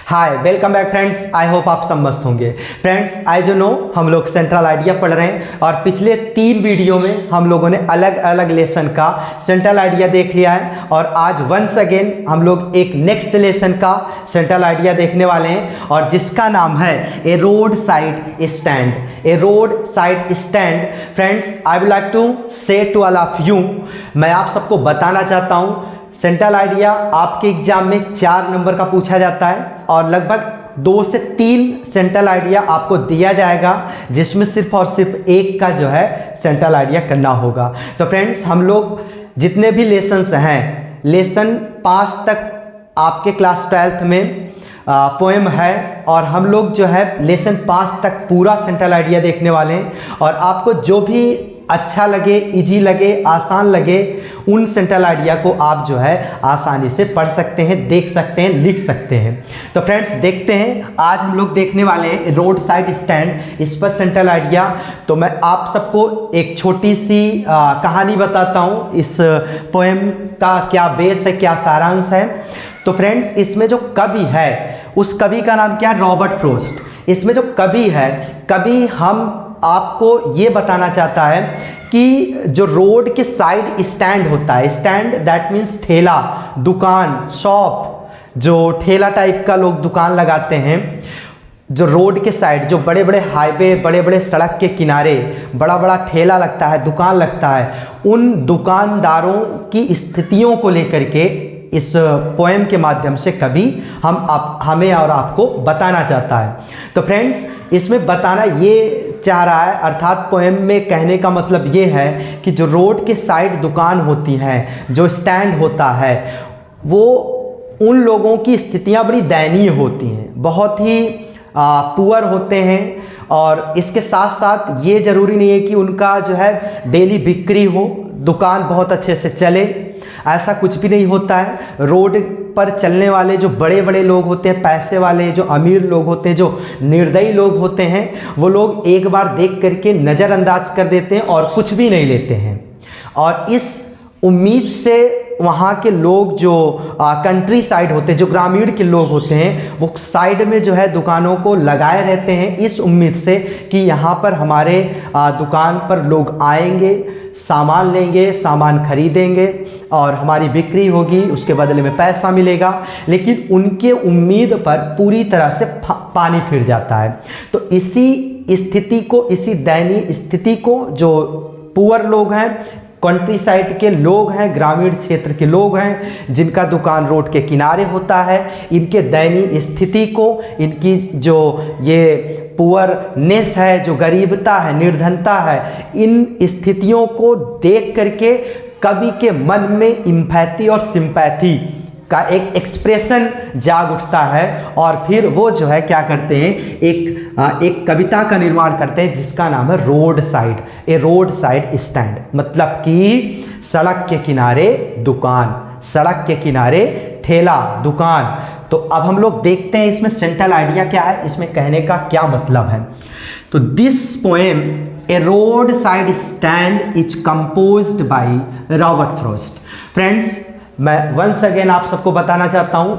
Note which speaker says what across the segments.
Speaker 1: Hi welcome back friends. I hope आप सब मस्त होंगे। फ्रेंड्स आज नो हम लोग सेंट्रल आइडिया पढ़ रहे हैं और पिछले 3 वीडियो में हम लोगों ने अलग अलग लेसन का सेंट्रल आइडिया देख लिया है और आज वंस अगेन हम लोग एक नेक्स्ट लेसन का सेंट्रल आइडिया देखने वाले हैं और जिसका नाम है a roadside stand. A roadside stand friends, I would like to say to all of you, मैं आप सबको बताना चाहता हूँ सेंट्रल आइडिया आपके एग्जाम में 4 नंबर का पूछा जाता है और लगभग 2 से 3 सेंट्रल आइडिया आपको दिया जाएगा जिसमें सिर्फ और सिर्फ एक का जो है सेंट्रल आइडिया करना होगा। तो फ्रेंड्स हम लोग जितने भी लेसन्स हैं, लेसन 5 तक आपके क्लास 12th में पोएम है और हम लोग जो है लेसन 5 तक पूरा सेंट्रल आइडिया देखने वाले हैं और आपको जो भी अच्छा लगे, इजी लगे, आसान लगे, उन सेंट्रल आइडिया को आप जो है आसानी से पढ़ सकते हैं, देख सकते हैं, लिख सकते हैं। तो फ्रेंड्स देखते हैं, आज हम लोग देखने वाले हैं रोड साइड स्टैंड, इस पर सेंट्रल आइडिया। तो मैं आप सबको एक छोटी सी कहानी बताता हूँ, इस पोएम का क्या बेस है, क्या सारांश है। तो फ्रेंड्स इसमें जो कवि है उस कवि का नाम क्या है? Robert Frost. इसमें जो कवि है, कवि हम आपको ये बताना चाहता है कि जो रोड के साइड स्टैंड होता है, स्टैंड दैट मीन्स ठेला, दुकान, शॉप, जो ठेला टाइप का लोग दुकान लगाते हैं, जो रोड के साइड, जो बड़े बड़े हाईवे, बड़े बड़े सड़क के किनारे बड़ा बड़ा ठेला लगता है, दुकान लगता है, उन दुकानदारों की स्थितियों को लेकर के इस पोएम के माध्यम से कवि हमें और आपको बताना चाहता है। तो फ्रेंड्स इसमें बताना ये चाह रहा है, अर्थात पोएम में कहने का मतलब ये है कि जो रोड के साइड दुकान होती हैं, जो स्टैंड होता है, वो उन लोगों की स्थितियां बड़ी दयनीय होती हैं, बहुत ही पुअर होते हैं और इसके साथ साथ ये ज़रूरी नहीं है कि उनका जो है डेली बिक्री हो, दुकान बहुत अच्छे से चले, ऐसा कुछ भी नहीं होता है। रोड पर चलने वाले जो बड़े बड़े लोग होते हैं, पैसे वाले, जो अमीर लोग होते हैं, जो निर्दयी लोग होते हैं, वो लोग एक बार देख करके नज़रअंदाज कर देते हैं और कुछ भी नहीं लेते हैं। और इस उम्मीद से वहाँ के लोग जो कंट्री साइड होते हैं, जो ग्रामीण के लोग होते हैं, वो साइड में जो है दुकानों को लगाए रहते हैं इस उम्मीद से कि यहाँ पर हमारे दुकान पर लोग आएंगे, सामान लेंगे, सामान खरीदेंगे और हमारी बिक्री होगी, उसके बदले में पैसा मिलेगा। लेकिन उनके उम्मीद पर पूरी तरह से पानी फिर जाता है। तो इसी स्थिति को, इसी दयनीय स्थिति को जो पुअर लोग हैं, कंट्री साइड के लोग हैं, ग्रामीण क्षेत्र के लोग हैं जिनका दुकान रोड के किनारे होता है, इनके दयनीय स्थिति को, इनकी जो ये पुअरनेस है, जो गरीबता है, निर्धनता है, इन स्थितियों को देख करके कवि के मन में इम्पैथी और सिंपैथी का एक एक्सप्रेशन जाग उठता है और फिर वो जो है क्या करते हैं, एक कविता का निर्माण करते हैं जिसका नाम है रोड साइड, ए रोड साइड स्टैंड। मतलब कि सड़क के किनारे दुकान, सड़क के किनारे ठेला, दुकान। तो अब हम लोग देखते हैं इसमें सेंट्रल आइडिया क्या है, इसमें कहने का क्या मतलब है। तो this poem A roadside stand is composed by Robert Frost. Friends मैं वंस अगेन आप सबको बताना चाहता हूं,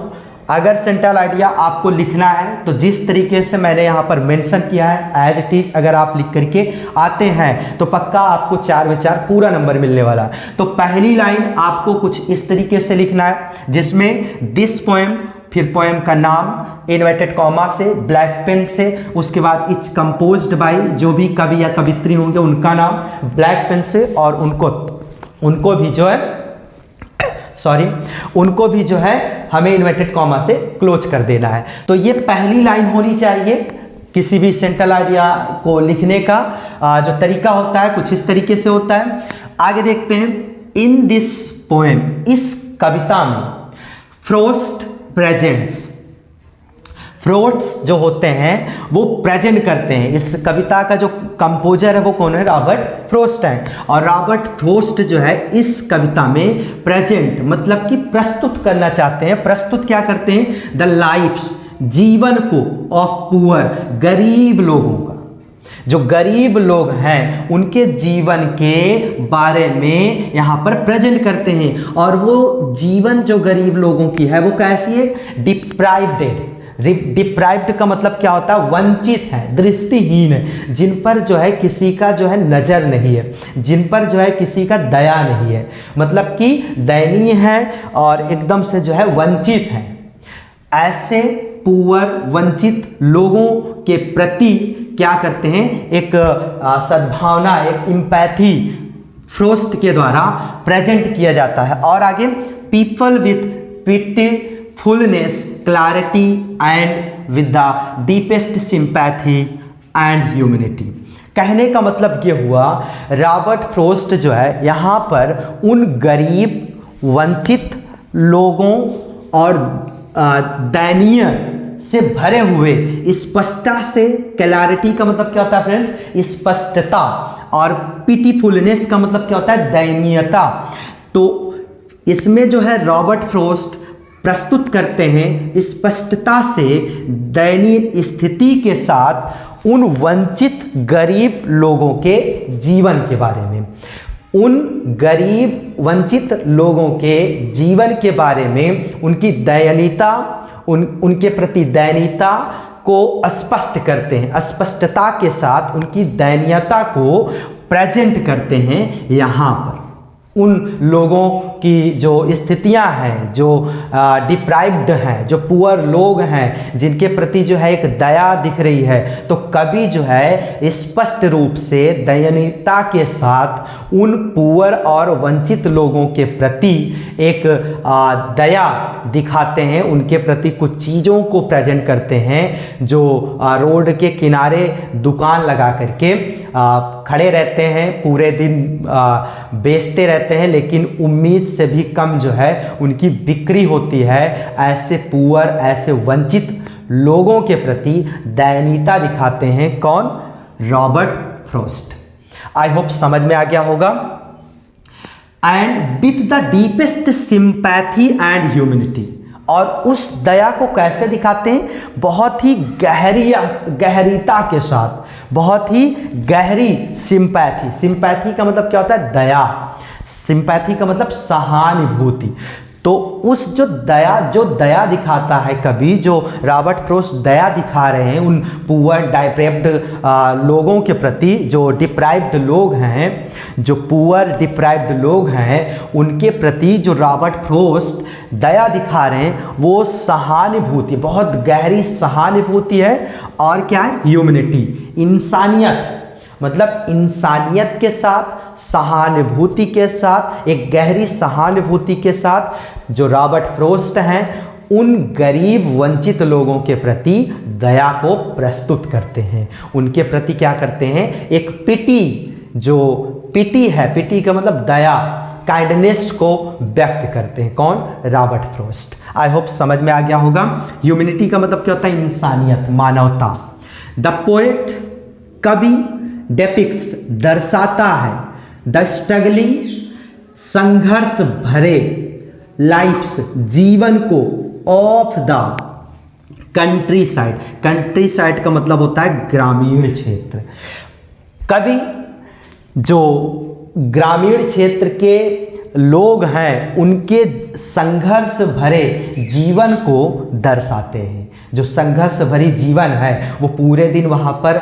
Speaker 1: अगर सेंट्रल आइडिया आपको लिखना है तो जिस तरीके से मैंने यहाँ पर मेंशन किया है एज इट इज अगर आप लिख करके आते हैं तो पक्का आपको 4 में 4 पूरा नंबर मिलने वाला है। तो पहली लाइन आपको कुछ इस तरीके से लिखना है जिसमें दिस पोएम, फिर पोएम का नाम इन्वर्टेड कॉमा से, ब्लैक पेन से, उसके बाद इट्स कंपोज्ड बाय, जो भी कवि या कवित्री होंगे उनका नाम ब्लैक पेन से और उनको भी जो है उनको भी जो है हमें इन्वर्टेड कॉमा से क्लोज कर देना है। तो ये पहली लाइन होनी चाहिए। किसी भी सेंट्रल आइडिया को लिखने का जो तरीका होता है कुछ इस तरीके से होता है। आगे देखते हैं, इन दिस पोएम, इस कविता में फ्रॉस्ट प्रेजेंट्स, फ्रॉस्ट जो होते हैं वो प्रेजेंट करते हैं। इस कविता का जो कंपोजर है वो कौन है? रॉबर्ट फ्रॉस्ट है। और रॉबर्ट फ्रॉस्ट जो है इस कविता में प्रेजेंट मतलब कि प्रस्तुत करना चाहते हैं। प्रस्तुत क्या करते हैं? द लाइफ्स, जीवन को, ऑफ पुअर, गरीब लोगों का, जो गरीब लोग हैं उनके जीवन के बारे में यहाँ पर प्रेजेंट करते हैं। और वो जीवन जो गरीब लोगों की है वो कैसी है? डिप्राइव्ड, डिप्राइव्ड का मतलब क्या होता है? वंचित है, दृष्टिहीन है, जिन पर जो है किसी का जो है नज़र नहीं है, जिन पर जो है किसी का दया नहीं है, मतलब कि दयनीय है और एकदम से जो है वंचित है। ऐसे पुअर वंचित लोगों के प्रति क्या करते हैं? एक सद्भावना, एक इम्पैथी फ्रोस्ट के द्वारा प्रेजेंट किया जाता है। और आगे people with pitifulness, clarity and with the deepest sympathy and humanity. कहने का मतलब ये हुआ, रॉबर्ट फ्रोस्ट जो है यहाँ पर उन गरीब वंचित लोगों और दयनीय से भरे हुए स्पष्टता से, क्लैरिटी का मतलब क्या होता है फ्रेंड्स? स्पष्टता, और पिटीफुलनेस का मतलब क्या होता है? दयनीयता। तो इसमें जो है रॉबर्ट फ्रोस्ट प्रस्तुत करते हैं स्पष्टता से दयनीय स्थिति के साथ उन वंचित गरीब लोगों के जीवन के बारे में, उन गरीब वंचित लोगों के जीवन के बारे में, उनकी दयनीयता, उनके प्रति दयनीयता को स्पष्ट करते हैं, स्पष्टता के साथ उनकी दयनीयता को प्रेजेंट करते हैं यहाँ पर। उन लोगों की जो स्थितियां हैं, जो डिप्राइव्ड हैं, जो पुअर लोग हैं, जिनके प्रति जो है एक दया दिख रही है, तो कवि जो है स्पष्ट रूप से दयनीयता के साथ उन पुअर और वंचित लोगों के प्रति एक दया दिखाते हैं, उनके प्रति कुछ चीज़ों को प्रेजेंट करते हैं, जो रोड के किनारे दुकान लगा करके खड़े रहते हैं, पूरे दिन बेचते रहते हैं, लेकिन उम्मीद से भी कम जो है उनकी बिक्री होती है। ऐसे पुअर, ऐसे वंचित लोगों के प्रति दयनीयता दिखाते हैं कौन? Robert frost. आई होप समझ में आ गया होगा। And with the deepest sympathy and humanity, और उस दया को कैसे दिखाते हैं? बहुत ही गहरीता के साथ, बहुत ही गहरी सिंपैथी। सिंपैथी का मतलब क्या होता है? दया। सिंपैथी का मतलब सहानुभूति। तो उस जो दया दिखाता है कवि, जो रॉबर्ट फ्रोस्ट दया दिखा रहे हैं उन पुअर डिप्राइव्ड लोगों के प्रति, जो डिप्राइव्ड लोग हैं, जो पुअर डिप्राइव्ड लोग हैं, उनके प्रति जो रॉबर्ट फ्रोस्ट दया दिखा रहे हैं वो सहानुभूति, बहुत गहरी सहानुभूति है। और क्या है? ह्यूमैनिटी, इंसानियत, मतलब इंसानियत के साथ, सहानुभूति के साथ, एक गहरी सहानुभूति के साथ जो रॉबर्ट फ्रोस्ट हैं उन गरीब वंचित लोगों के प्रति दया को प्रस्तुत करते हैं, उनके प्रति क्या करते हैं? एक पिटी, जो पिटी है, पिटी का मतलब दया, काइंडनेस को व्यक्त करते हैं। कौन? Robert frost. आई होप समझ में आ गया होगा। ह्यूमैनिटी का मतलब क्या होता है? इंसानियत, मानवता। द पोएट, कवि, डेपिक्ट्स, दर्शाता है द स्ट्रगलिंग, संघर्ष भरे, लाइफ्स, जीवन को, of the country side. Country side का मतलब होता है ग्रामीण क्षेत्र। कवि जो ग्रामीण क्षेत्र के लोग हैं उनके संघर्ष भरे जीवन को दर्शाते हैं। जो संघर्ष भरी जीवन है वो पूरे दिन वहाँ पर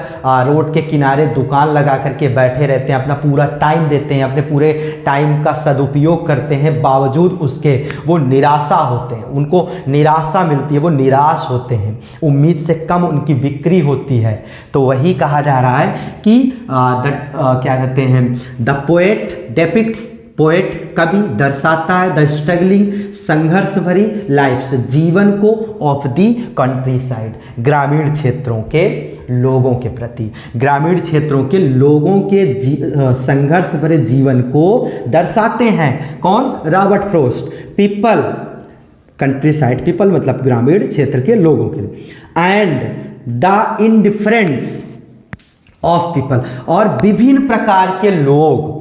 Speaker 1: रोड के किनारे दुकान लगा करके बैठे रहते हैं, अपना पूरा टाइम देते हैं, अपने पूरे टाइम का सदुपयोग करते हैं, बावजूद उसके वो निराशा होते हैं, उनको निराशा मिलती है, वो निराश होते हैं, उम्मीद से कम उनकी बिक्री होती है। तो वही कहा जा रहा है कि क्या कहते हैं? द पोएट डेपिक्ट्स, पोएट कवि दर्शाता है द स्ट्रगलिंग, संघर्ष भरी, लाइफ्स, जीवन को, ऑफ दी कंट्री साइड, ग्रामीण क्षेत्रों के लोगों के प्रति, ग्रामीण क्षेत्रों के लोगों के संघर्ष भरे जीवन को दर्शाते हैं। कौन? Robert frost. People, country side, people मतलब ग्रामीण क्षेत्र के लोगों के लिए। And the indifference of people, और विभिन्न प्रकार के लोग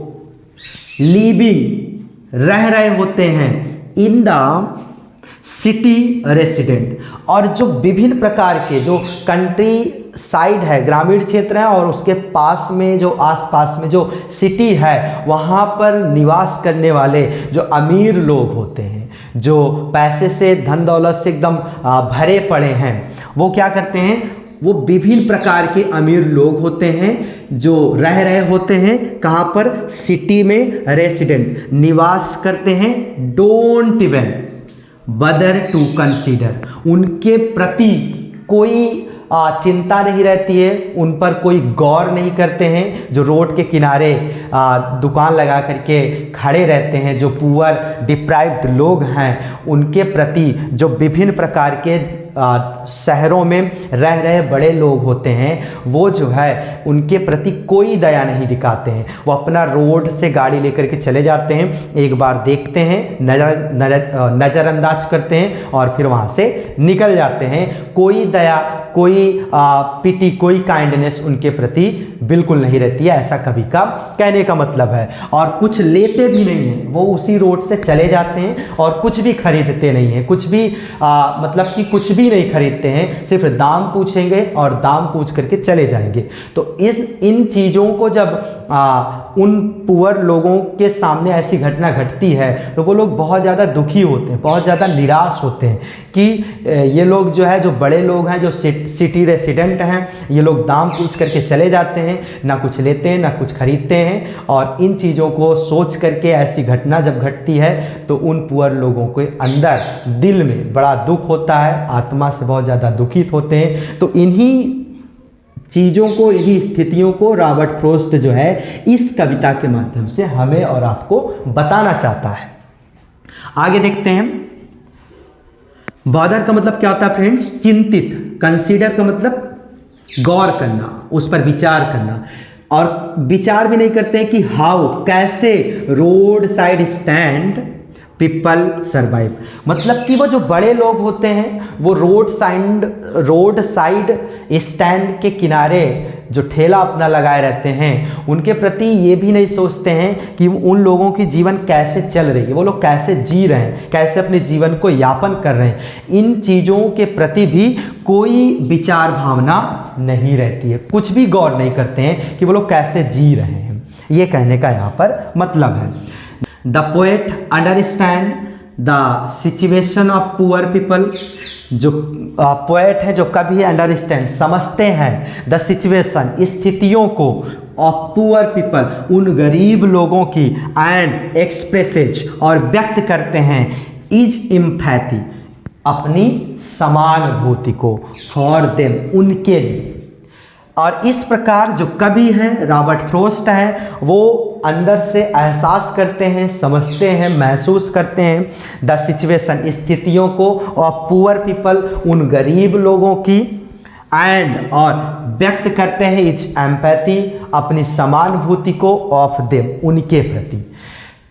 Speaker 1: लिविंग, रह रहे होते हैं, इन द सिटी रेसिडेंट, और जो विभिन्न प्रकार के जो कंट्री साइड है, ग्रामीण क्षेत्र है, और उसके पास में जो आसपास में जो सिटी है वहाँ पर निवास करने वाले जो अमीर लोग होते हैं, जो पैसे से, धन दौलत से एकदम भरे पड़े हैं, वो क्या करते हैं, वो विभिन्न प्रकार के अमीर लोग होते हैं जो रह रहे होते हैं कहाँ पर, सिटी में रेसिडेंट निवास करते हैं, डोंट इवन बदर टू कंसीडर, उनके प्रति कोई चिंता नहीं रहती है, उन पर कोई गौर नहीं करते हैं, जो रोड के किनारे दुकान लगा करके खड़े रहते हैं, जो पुअर डिप्राइव्ड लोग हैं, उनके प्रति जो विभिन्न प्रकार के शहरों में रह रहे बड़े लोग होते हैं, वो जो है उनके प्रति कोई दया नहीं दिखाते हैं। वो अपना रोड से गाड़ी लेकर के चले जाते हैं, एक बार देखते हैं, नज़रअंदाज करते हैं और फिर वहाँ से निकल जाते हैं। कोई दया, कोई पिटी, कोई काइंडनेस उनके प्रति बिल्कुल नहीं रहती है, ऐसा कवि का कहने का मतलब है। और कुछ लेते भी नहीं हैं, वो उसी रोड से चले जाते हैं और कुछ भी खरीदते नहीं हैं, कुछ भी मतलब कि कुछ भी नहीं खरीदते हैं, सिर्फ दाम पूछेंगे और दाम पूछ करके चले जाएंगे। तो इन चीज़ों को जब उन पुअर लोगों के सामने ऐसी घटना घटती है तो वो लोग बहुत ज़्यादा दुखी होते हैं, बहुत ज़्यादा निराश होते हैं कि ये लोग जो है, जो बड़े लोग हैं, जो सिटी रेसिडेंट हैं, ये लोग दाम पूछ करके चले जाते हैं, ना कुछ लेते हैं ना कुछ खरीदते हैं। और इन चीज़ों को सोच करके ऐसी घटना जब घटती है तो उन पुअर लोगों के अंदर दिल में बड़ा दुख होता है, आत्मा से बहुत ज़्यादा दुखित होते हैं। तो इन्हीं चीज़ों को, इन्हीं स्थितियों को रॉबर्ट फ्रॉस्ट जो है इस कविता के माध्यम से हमें और आपको बताना चाहता है। आगे देखते हैं। बॉदर का मतलब क्या होता है फ्रेंड्स, चिंतित। कंसीडर का मतलब गौर करना, उस पर विचार करना। और विचार भी नहीं करते हैं कि हाउ, कैसे road side stand people survive, मतलब कि वो जो बड़े लोग होते हैं वो रोड साइड स्टैंड के किनारे जो ठेला अपना लगाए रहते हैं, उनके प्रति ये भी नहीं सोचते हैं कि उन लोगों की जीवन कैसे चल रही है, वो लोग कैसे जी रहे हैं, कैसे अपने जीवन को यापन कर रहे हैं। इन चीज़ों के प्रति भी कोई विचार भावना नहीं रहती है, कुछ भी गौर नहीं करते हैं कि वो लोग कैसे जी रहे हैं। ये कहने का यहाँ पर मतलब है। The poet understand the situation of poor people, जो पोएट है, जो कवि अंडरस्टैंड समझते हैं, द सिचुएशन स्थितियों को, ऑफ पुअर पीपल उन गरीब लोगों की, एंड एक्सप्रेसेज और व्यक्त करते हैं, इज एम्पैथी अपनी समानुभूति को, फॉर देम उनके लिए। और इस प्रकार जो कवि हैं रॉबर्ट फ्रॉस्ट हैं, वो अंदर से एहसास करते हैं, समझते हैं, महसूस करते हैं द सिचुएशन स्थितियों को, ऑफ पुअर पीपल उन गरीब लोगों की, एंड और व्यक्त करते हैं इच एम्पैथी अपनी समानुभूति को, ऑफ देम उनके प्रति।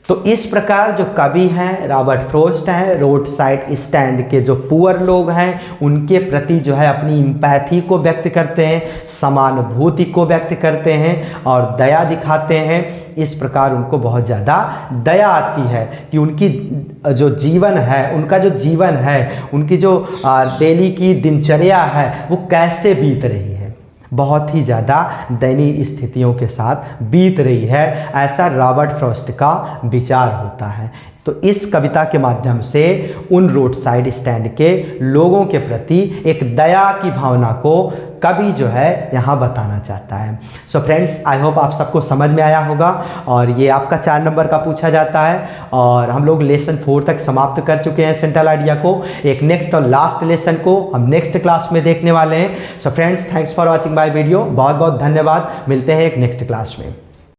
Speaker 1: तो इस प्रकार जो कवि हैं रॉबर्ट फ्रॉस्ट हैं, रोड साइड स्टैंड के जो पुअर लोग हैं उनके प्रति जो है अपनी एम्पैथी को व्यक्त करते हैं, समानुभूति को व्यक्त करते हैं और दया दिखाते हैं। इस प्रकार उनको बहुत ज़्यादा दया आती है कि उनकी जो जीवन है, उनका जो जीवन है, उनकी जो डेली की दिनचर्या है वो कैसे बीत रही है, बहुत ही ज़्यादा दयनीय स्थितियों के साथ बीत रही है, ऐसा रॉबर्ट फ्रॉस्ट का विचार होता है। तो इस कविता के माध्यम से उन रोड साइड स्टैंड के लोगों के प्रति एक दया की भावना को कवि जो है यहाँ बताना चाहता है। सो फ्रेंड्स, आई होप आप सबको समझ में आया होगा और ये आपका 4 नंबर का पूछा जाता है और हम लोग लेसन 4 तक समाप्त कर चुके हैं सेंट्रल आइडिया को। एक नेक्स्ट और लास्ट लेसन को हम नेक्स्ट क्लास में देखने वाले हैं। So friends, thanks for watching my video. बहुत बहुत धन्यवाद। मिलते हैं एक नेक्स्ट क्लास में।